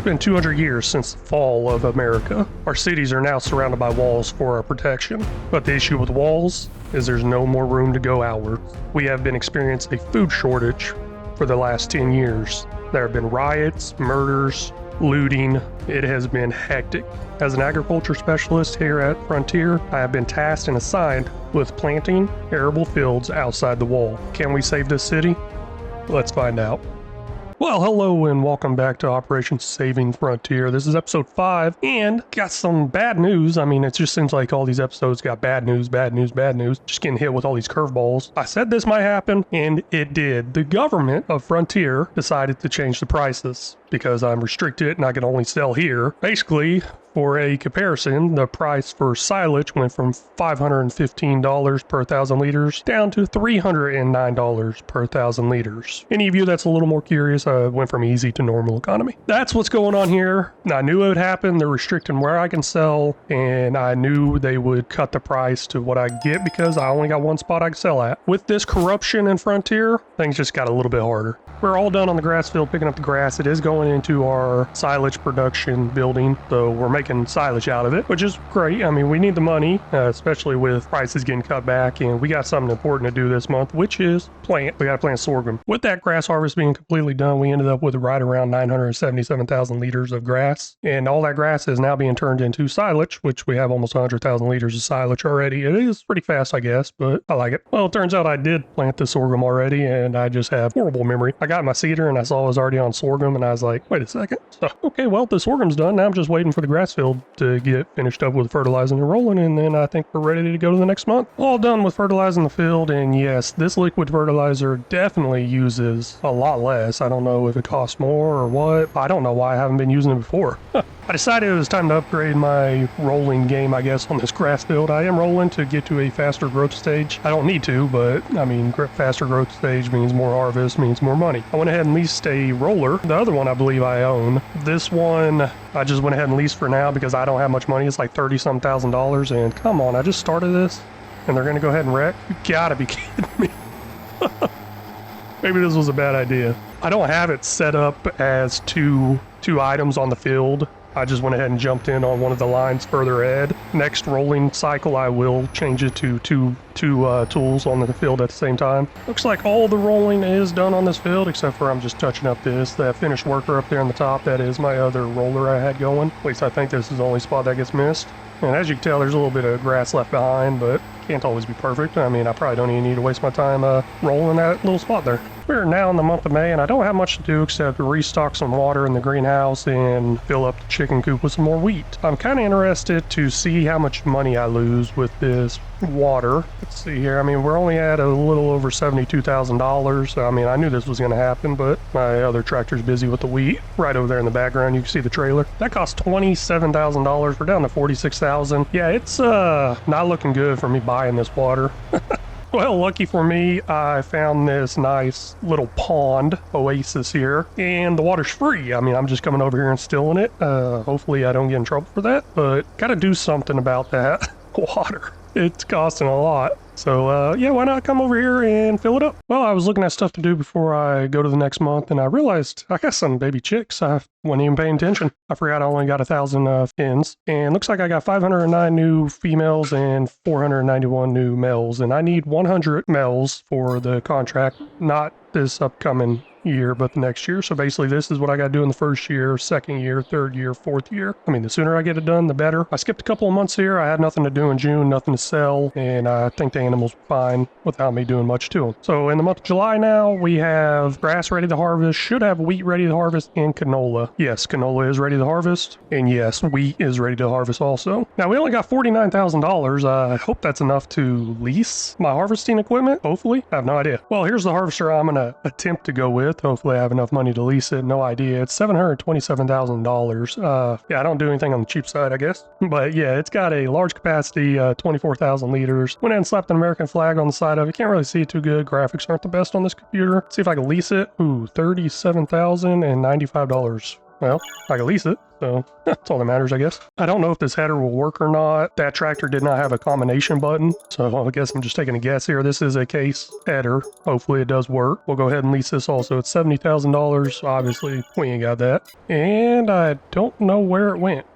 been 200 years since the fall of America. Our cities are now surrounded by walls for our protection. But the issue with walls is there's no more room to go outward. We have been experiencing a food shortage for the last 10 years. There have been riots, murders, looting. It has been hectic. As an agriculture specialist here at Frontier, I have been tasked and assigned with planting arable fields outside the wall. Can we save this city? Let's find out. Well, hello and welcome back to Operation Saving Frontier. This is episode 5 and got some bad news. I mean, it just seems like all these episodes got bad news, bad news, bad news. Just getting hit with all these curveballs. I said this might happen and it did. The government of Frontier decided to change the prices because I'm restricted and I can only sell here. Basically, for a comparison, the price for silage went from $515 per 1,000 liters down to $309 per 1,000 liters. Any of you that's a little more curious, went from easy to normal economy. That's what's going on here. I knew it would happen. They're restricting where I can sell, and I knew they would cut the price to what I get because I only got one spot I can sell at. With this corruption in Frontier, things just got a little bit harder. We're all done on the grass field picking up the grass. It is going into our silage production building, so we're making silage out of it, which is great. I mean, we need the money, especially with prices getting cut back, and we got something important to do this month, which is plant. We got to plant sorghum. With that grass harvest being completely done, we ended up with right around 977,000 liters of grass, and all that grass is now being turned into silage, which we have almost 100,000 liters of silage already. It is pretty fast, I guess, but I like it. Well, it turns out I did plant the sorghum already, and I just have horrible memory. I got my seeder and I saw it was already on sorghum and I was like, wait a second. So, okay, well, the sorghum's done. Now I'm just waiting for the grass field to get finished up with fertilizing and rolling, and then I think we're ready to go to the next month. All done with fertilizing the field, and yes, this liquid fertilizer definitely uses a lot less. I don't know if it costs more or what. I don't know why I haven't been using it before. I decided it was time to upgrade my rolling game, I guess, on this grass field. I am rolling to get to a faster growth stage. I don't need to, but I mean, faster growth stage means more harvest, means more money. I went ahead and leased a roller. The other one I believe I own. This one I just went ahead and leased for now because I don't have much money. It's like $30-some thousand, and come on, I just started this and they're gonna go ahead and wreck? You gotta be kidding me. Maybe this was a bad idea. I don't have it set up as two items on the field. I just went ahead and jumped in on one of the lines further ahead. Next rolling cycle, I will change it to two tools on the field at the same time. Looks like all the rolling is done on this field, except for I'm just touching up that finished worker up there on the top. That is my other roller I had going. At least I think this is the only spot that gets missed. And as you can tell, there's a little bit of grass left behind, but can't always be perfect. I mean, I probably don't even need to waste my time rolling that little spot there. We're now in the month of May, and I don't have much to do except restock some water in the greenhouse and fill up the chicken coop with some more wheat. I'm kind of interested to see how much money I lose with this water. Let's see here. I mean, we're only at a little over $72,000. I mean, I knew this was going to happen, but my other tractor's busy with the wheat. Right over there in the background, you can see the trailer. That cost $27,000. We're down to $46,000. Yeah, it's not looking good for me buying this water. Well, lucky for me, I found this nice little pond oasis here, and the water's free. I mean, I'm just coming over here and stilling it. Hopefully I don't get in trouble for that, but gotta do something about that water. It's costing a lot. So, yeah, why not come over here and fill it up? Well, I was looking at stuff to do before I go to the next month, and I realized I got some baby chicks. I wasn't even paying attention. I forgot I only got 1,000 hens, and looks like I got 509 new females and 491 new males, and I need 100 males for the contract, not this upcoming year, but the next year. So basically this is what I got to do in the first year, second year, third year, fourth year. I mean, the sooner I get it done, the better. I skipped a couple of months here. I had nothing to do in June, nothing to sell, and I think the animals were fine without me doing much to them. So in the month of July now, we have grass ready to harvest, should have wheat ready to harvest, and canola. Yes, canola is ready to harvest, and yes, wheat is ready to harvest also. Now, we only got $49,000. I hope that's enough to lease my harvesting equipment, hopefully. I have no idea. Well, here's the harvester I'm going to attempt to go with. Hopefully I have enough money to lease it. No idea. It's $727,000. Yeah, I don't do anything on the cheap side, I guess. But yeah, it's got a large capacity, 24,000 liters. Went ahead and slapped an American flag on the side of it. Can't really see it too good. Graphics aren't the best on this computer. See if I can lease it. Ooh, $37,095 well, I can lease it, so that's all that matters, I guess. I don't know if this header will work or not. That tractor did not have a combination button, so I guess I'm just taking a guess here. This is a case header. Hopefully it does work. We'll go ahead and lease this also. It's $70,000. Obviously, we ain't got that. And I don't know where it went.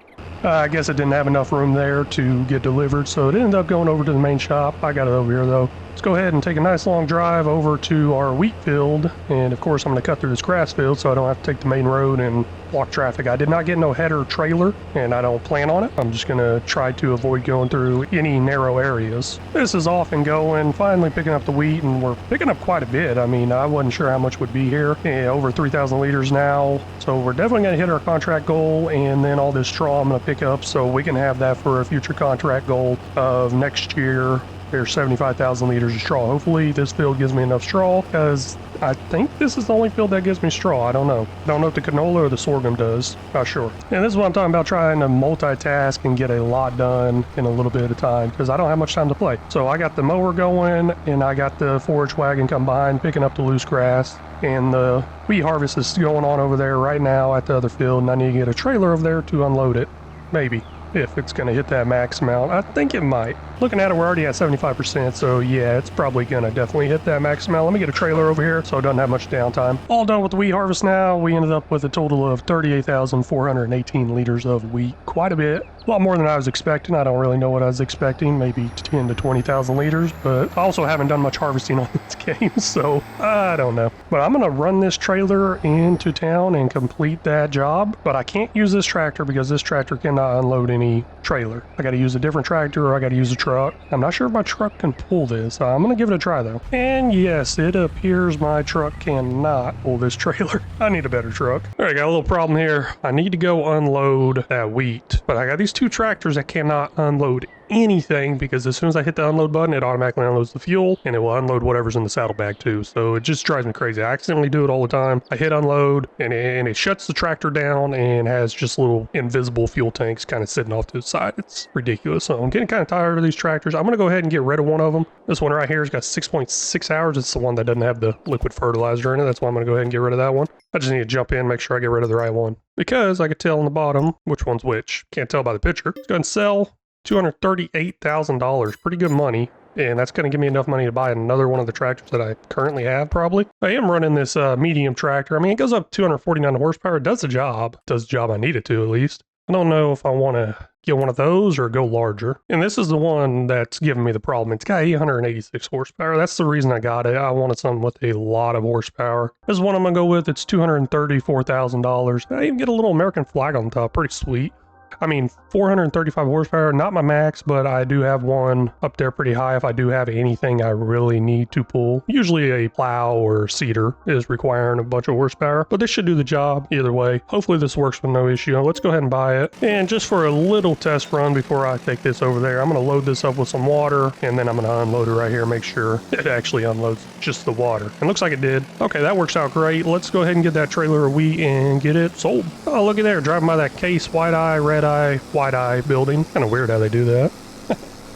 I guess it didn't have enough room there to get delivered, so it ended up going over to the main shop. I got it over here, though. Let's go ahead and take a nice long drive over to our wheat field, and of course I'm going to cut through this grass field so I don't have to take the main road and block traffic. I did not get no header trailer, and I don't plan on it. I'm just going to try to avoid going through any narrow areas. This is off and going, finally picking up the wheat, and we're picking up quite a bit. I mean, I wasn't sure how much would be here. Yeah, over 3,000 liters now, so we're definitely going to hit our contract goal, and then all this straw I'm going to pick up so we can have that for a future contract goal of next year. There's 75,000 liters of straw. Hopefully this field gives me enough straw, because I think this is the only field that gives me straw. I don't know. I don't know if the canola or the sorghum does. Not sure. And this is what I'm talking about, trying to multitask and get a lot done in a little bit of time, because I don't have much time to play. So I got the mower going, and I got the forage wagon come behind, picking up the loose grass. And the wheat harvest is going on over there right now at the other field, and I need to get a trailer over there to unload it. Maybe. If it's going to hit that max amount. I think it might. Looking at it, we're already at 75%, so yeah, it's probably going to definitely hit that max amount. Let me get a trailer over here so it doesn't have much downtime. All done with the wheat harvest now. We ended up with a total of 38,418 liters of wheat. Quite a bit. A lot more than I was expecting. I don't really know what I was expecting. Maybe 10 to 20,000 liters, but I also haven't done much harvesting on this game, so I don't know. But I'm going to run this trailer into town and complete that job, but I can't use this tractor because this tractor cannot unload any trailer. I got to use a different tractor, or I got to use a truck. I'm not sure if my truck can pull this. I'm going to give it a try though. And yes, it appears my truck cannot pull this trailer. I need a better truck. All right, got a little problem here. I need to go unload that wheat, but I got these two tractors that cannot unload anything, because as soon as I hit the unload button, it automatically unloads the fuel, and it will unload whatever's in the saddlebag too. So it just drives me crazy. I accidentally do it all the time. I hit unload, and it shuts the tractor down and has just little invisible fuel tanks kind of sitting off to the side. It's ridiculous. So I'm getting kind of tired of these tractors. I'm going to go ahead and get rid of one of them. This one right here has got 6.6 hours. It's the one that doesn't have the liquid fertilizer in it. That's why I'm going to go ahead and get rid of that one. I just need to jump in, make sure I get rid of the right one, because I could tell on the bottom which one's which. Can't tell by the picture. Let's go ahead and sell $238,000. Pretty good money. And that's going to give me enough money to buy another one of the tractors that I currently have, probably. I am running this medium tractor. I mean, it goes up 249 horsepower. It does the job. Does the job I need it to, at least. I don't know if I want to get one of those or go larger. And this is the one that's giving me the problem. It's got 886 horsepower. That's the reason I got it. I wanted something with a lot of horsepower. This is one I'm going to go with. It's $234,000. I even get a little American flag on top. Pretty sweet. I mean, 435 horsepower, not my max, but I do have one up there pretty high if I do have anything I really need to pull. Usually a plow or seeder is requiring a bunch of horsepower, but this should do the job either way. Hopefully this works with no issue. Let's go ahead and buy it. And just for a little test run before I take this over there, I'm going to load this up with some water, and then I'm going to unload it right here, make sure it actually unloads just the water. It looks like it did. Okay, that works out great. Let's go ahead and get that trailer of wheat and get it sold. Oh, look at there, driving by that Case White Eye, Red Eye, White Eye building. Kind of weird how they do that.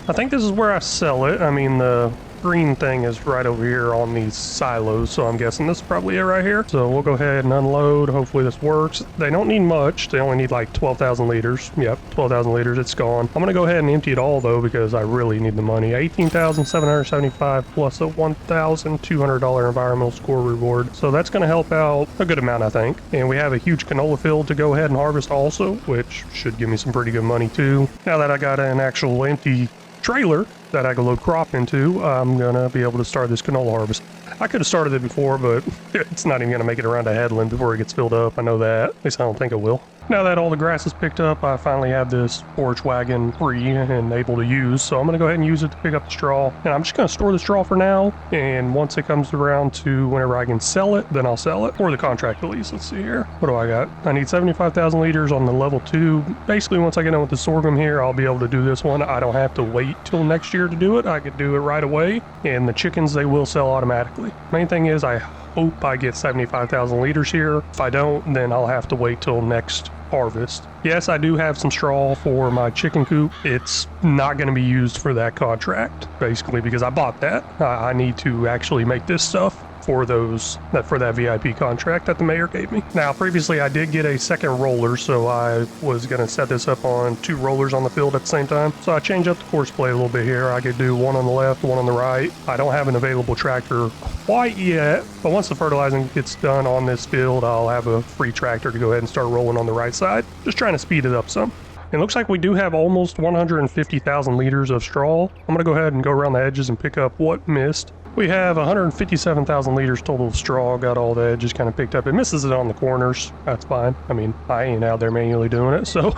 I think this is where I sell it. I mean, the green thing is right over here on these silos, so I'm guessing this is probably it right here. So we'll go ahead and unload. Hopefully this works. They don't need much. They only need like 12,000 liters. Yep, 12,000 liters. It's gone. I'm gonna go ahead and empty it all though, because I really need the money. 18,775 plus a $1,200 environmental score reward. So that's gonna help out a good amount, I think. And we have a huge canola field to go ahead and harvest also, which should give me some pretty good money too. Now that I got an actual empty trailer that I can load crop into, I'm gonna be able to start this canola harvest. I could have started it before, but it's not even gonna make it around to Headland before it gets filled up. I know that. At least I don't think it will. Now that all the grass is picked up, I finally have this forage wagon free and able to use, so I'm going to go ahead and use it to pick up the straw. And I'm just going to store the straw for now, and once it comes around to whenever I can sell it, then I'll sell it. Or the contract at least. Let's see here. What do I got? I need 75,000 liters on the level 2. Basically, once I get done with the sorghum here, I'll be able to do this one. I don't have to wait till next year to do it. I could do it right away, and the chickens, they will sell automatically. Main thing is I hope I get 75,000 liters here. If I don't, then I'll have to wait till next harvest. Yes, I do have some straw for my chicken coop. It's not going to be used for that contract, basically, because I bought that. I need to actually make this stuff. for that VIP contract that the mayor gave me. Now, previously I did get a second roller, so I was going to set this up on 2 rollers on the field at the same time. So I changed up the course play a little bit here. I could do one on the left, one on the right. I don't have an available tractor quite yet, but once the fertilizing gets done on this field, I'll have a free tractor to go ahead and start rolling on the right side. Just trying to speed it up some. It looks like we do have almost 150,000 liters of straw. I'm going to go ahead and go around the edges and pick up what missed. We have 157,000 liters total of straw. Got all the edges kind of picked up. It misses it on the corners. That's fine. I mean, I ain't out there manually doing it, so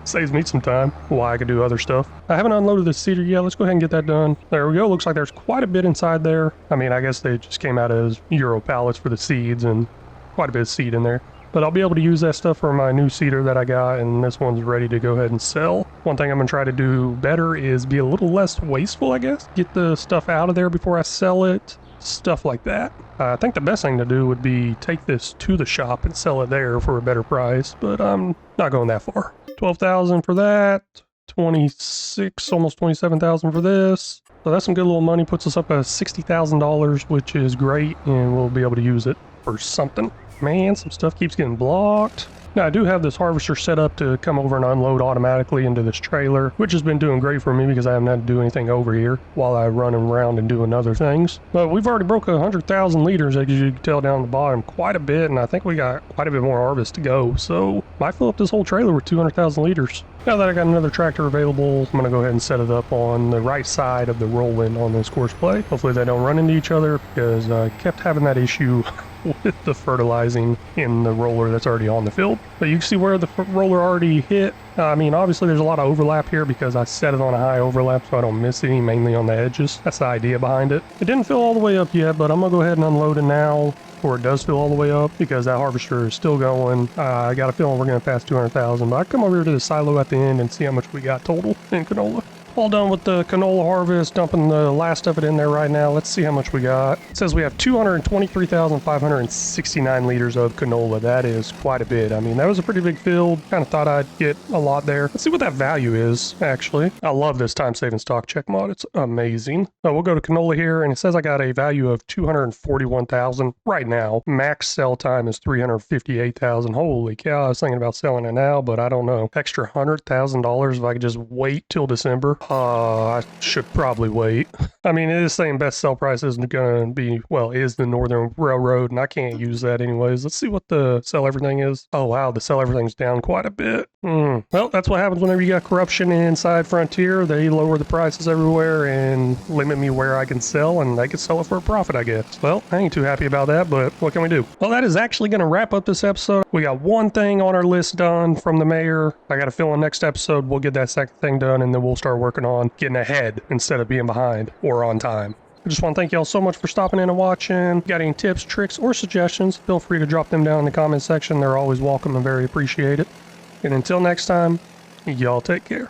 saves me some time while I could do other stuff. I haven't unloaded the cedar yet. Let's go ahead and get that done. There we go. Looks like there's quite a bit inside there. I mean, I guess they just came out as Euro pallets for the seeds and quite a bit of seed in there. But I'll be able to use that stuff for my new cedar that I got, and this one's ready to go ahead and sell. One thing I'm going to try to do better is be a little less wasteful, I guess. Get the stuff out of there before I sell it, stuff like that. I think the best thing to do would be take this to the shop and sell it there for a better price, but I'm not going that far. 12,000 for that, 26, almost 27,000 for this. So that's some good little money, puts us up at $60,000, which is great, and we'll be able to use it for something. Man, some stuff keeps getting blocked. Now, I do have this harvester set up to come over and unload automatically into this trailer, which has been doing great for me because I haven't had to do anything over here while I run around and doing other things. But we've already broke 100,000 liters, as you can tell down the bottom, quite a bit, and I think we got quite a bit more harvest to go. So, might fill up this whole trailer with 200,000 liters. Now that I got another tractor available, I'm going to go ahead and set it up on the right side of the roll-in on this course play. Hopefully they don't run into each other because I kept having that issue with the fertilizing in the roller that's already on the field. But you can see where the roller already hit. I mean, obviously there's a lot of overlap here because I set it on a high overlap so I don't miss any, mainly on the edges. That's the idea behind it. It didn't fill all the way up yet, but I'm going to go ahead and unload it now before it does fill all the way up because that harvester is still going. I got a feeling we're going to pass 200,000, but I come over here to the silo at the end and see how much we got total in canola. All done with the canola harvest, dumping the last of it in there right now. Let's see how much we got. It says we have 223,569 liters of canola. That is quite a bit. I mean, that was a pretty big field. Kind of thought I'd get a lot there. Let's see what that value is, actually. I love this time-saving stock check mod. It's amazing. So we'll go to canola here, and it says I got a value of 241,000 right now. Max sell time is 358,000. Holy cow, I was thinking about selling it now, but I don't know. Extra $100,000 if I could just wait till December. I should probably wait. I mean, it is saying best sell price isn't going to be, well, is the Northern Railroad, and I can't use that anyways. Let's see what the sell everything is. Oh, wow, the sell everything's down quite a bit. Well, that's what happens whenever you got corruption inside Frontier. They lower the prices everywhere and limit me where I can sell, and they can sell it for a profit, I guess. Well, I ain't too happy about that, but what can we do? Well, that is actually going to wrap up this episode. We got one thing on our list done from the mayor. I got a feeling next episode we'll get that second thing done, and then we'll start working on getting ahead instead of being behind or on time. I just want to thank y'all so much for stopping in and watching. Got any tips, tricks, or suggestions, feel free to drop them down in the comment section. They're always welcome and very appreciated. And until next time, y'all take care.